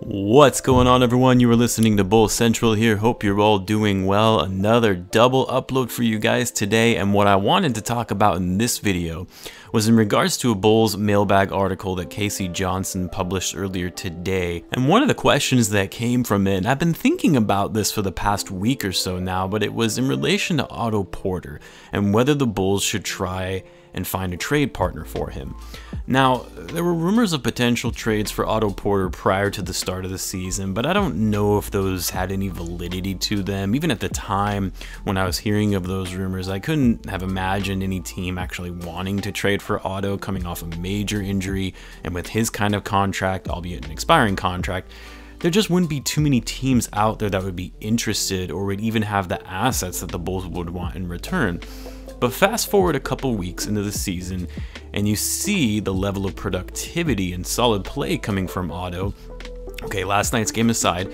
What's going on, everyone? You are listening to Bull Central here. Hope you're all doing well. Another double upload for you guys today, and what I wanted to talk about in this video was in regards to a Bulls mailbag article that Casey Johnson published earlier today. And one of the questions that came from it, and I've been thinking about this for the past week or so now, but it was in relation to Otto Porter and whether the Bulls should try and find a trade partner for him. Now, there were rumors of potential trades for Otto Porter prior to the start of the season, but I don't know if those had any validity to them. Even at the time when I was hearing of those rumors, I couldn't have imagined any team actually wanting to trade for Otto coming off a major injury, and with his kind of contract, albeit an expiring contract, there just wouldn't be too many teams out there that would be interested or would even have the assets that the Bulls would want in return. But fast forward a couple weeks into the season and you see the level of productivity and solid play coming from Otto. Okay, last night's game aside,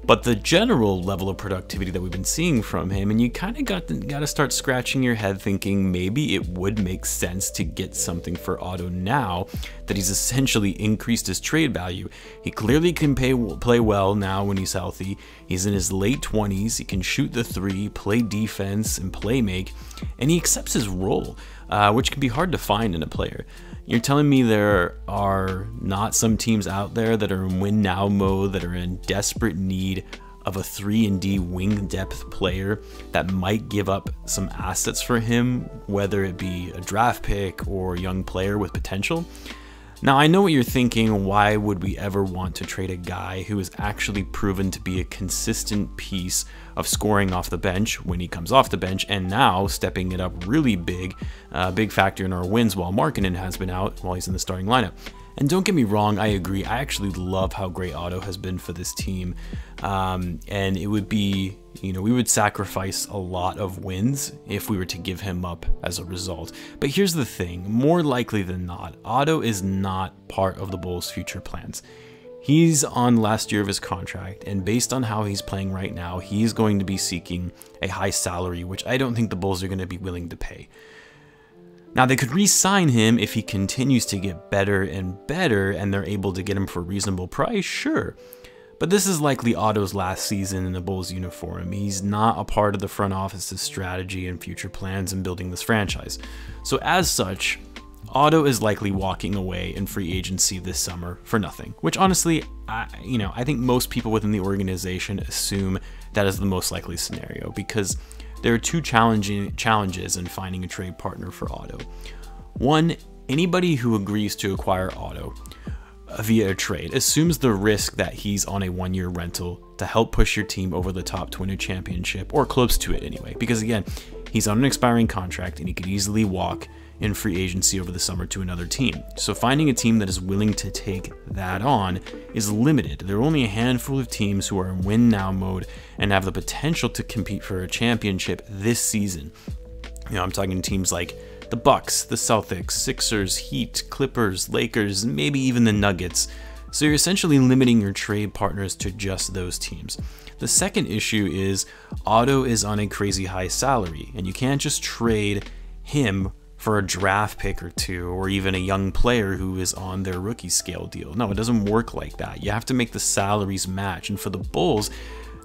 but the general level of productivity that we've been seeing from him, and you kind of got to start scratching your head thinking maybe it would make sense to get something for Otto now that he's essentially increased his trade value. He clearly can play well now when he's healthy. He's in his late 20s, he can shoot the three, play defense, and play make, and he accepts his role, which can be hard to find in a player. You're telling me there are not some teams out there that are in win now mode, that are in desperate need of a 3-and-D wing depth player that might give up some assets for him, whether it be a draft pick or a young player with potential? Now, I know what you're thinking. Why would we ever want to trade a guy who is actually proven to be a consistent piece of scoring off the bench when he comes off the bench, and now stepping it up really big factor in our wins while Markkanen has been out while he's in the starting lineup? And don't get me wrong, I agree. I actually love how great Otto has been for this team. And it would be, we would sacrifice a lot of wins if we were to give him up as a result. But here's the thing, more likely than not, Otto is not part of the Bulls' future plans. He's on last year of his contract, and based on how he's playing right now, he's going to be seeking a high salary, which I don't think the Bulls are going to be willing to pay. Now, they could re-sign him if he continues to get better and better and they're able to get him for a reasonable price, sure. But this is likely Otto's last season in the Bulls uniform. He's not a part of the front office's strategy and future plans in building this franchise. So as such, Otto is likely walking away in free agency this summer for nothing, which honestly, I think most people within the organization assume that is the most likely scenario, because there are two challenges in finding a trade partner for Otto. One, anybody who agrees to acquire Otto via a trade assumes the risk that he's on a one-year rental to help push your team over the top to win a championship, or close to it anyway, because again, he's on an expiring contract and he could easily walk in free agency over the summer to another team. So finding a team that is willing to take that on is limited. There are only a handful of teams who are in win now mode and have the potential to compete for a championship this season. I'm talking teams like the Bucks, the Celtics, Sixers, Heat, Clippers, Lakers, maybe even the Nuggets. So you're essentially limiting your trade partners to just those teams. The second issue is Otto is on a crazy high salary, and you can't just trade him for a draft pick or two, or even a young player who is on their rookie scale deal. No, it doesn't work like that. You have to make the salaries match, and for the Bulls,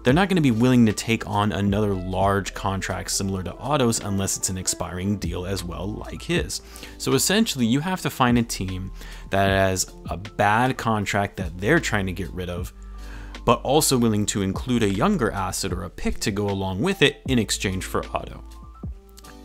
they're not going to be willing to take on another large contract similar to Otto's unless it's an expiring deal as well, like his. So essentially, you have to find a team that has a bad contract that they're trying to get rid of, but also willing to include a younger asset or a pick to go along with it in exchange for Otto.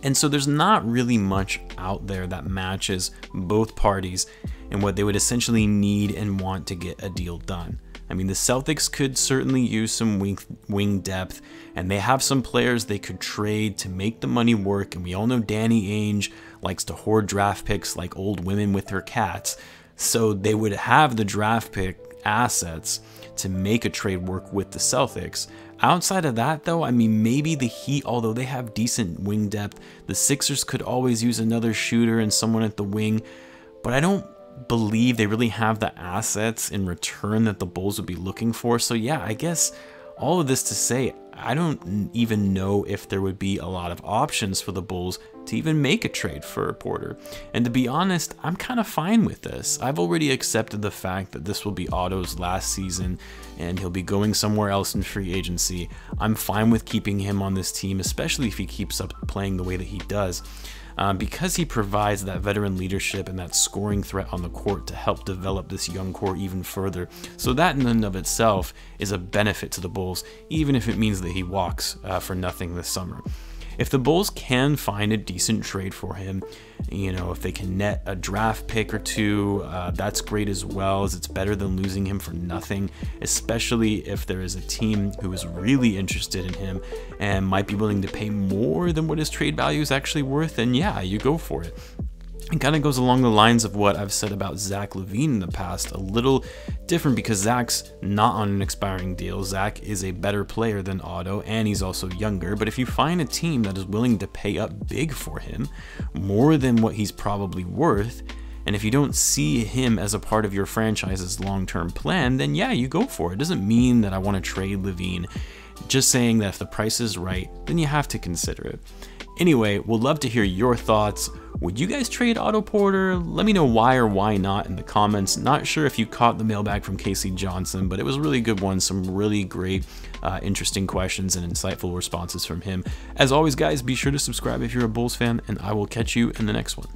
And so there's not really much out there that matches both parties and what they would essentially need and want to get a deal done. I mean, the Celtics could certainly use some wing depth, and they have some players they could trade to make the money work, and we all know Danny Ainge likes to hoard draft picks like old women with their cats, so they would have the draft pick assets to make a trade work with the Celtics. Outside of that, though, I mean, maybe the Heat, although they have decent wing depth, the Sixers could always use another shooter and someone at the wing, but I don't believe they really have the assets in return that the Bulls would be looking for. So yeah, I guess all of this to say, I don't even know if there would be a lot of options for the Bulls to even make a trade for Porter. And to be honest, I'm kind of fine with this. I've already accepted the fact that this will be Otto's last season and he'll be going somewhere else in free agency. I'm fine with keeping him on this team, especially if he keeps up playing the way that he does. Because he provides that veteran leadership and that scoring threat on the court to help develop this young core even further. So that in and of itself is a benefit to the Bulls, even if it means that he walks for nothing this summer. If the Bulls can find a decent trade for him, you know, if they can net a draft pick or two, that's great as well, as it's better than losing him for nothing, especially if there is a team who is really interested in him and might be willing to pay more than what his trade value is actually worth, then yeah, you go for it. It kind of goes along the lines of what I've said about Zach LaVine in the past, a little different because Zach's not on an expiring deal. Zach is a better player than Otto, and he's also younger, but if you find a team that is willing to pay up big for him, more than what he's probably worth, and if you don't see him as a part of your franchise's long-term plan, then yeah, you go for it. It doesn't mean that I want to trade LaVine, just saying that if the price is right, then you have to consider it. Anyway, we'll love to hear your thoughts. Would you guys trade Otto Porter? Let me know why or why not in the comments. Not sure if you caught the mailbag from Casey Johnson, but it was a really good one. Some really great, interesting questions and insightful responses from him. As always, guys, be sure to subscribe if you're a Bulls fan, and I will catch you in the next one.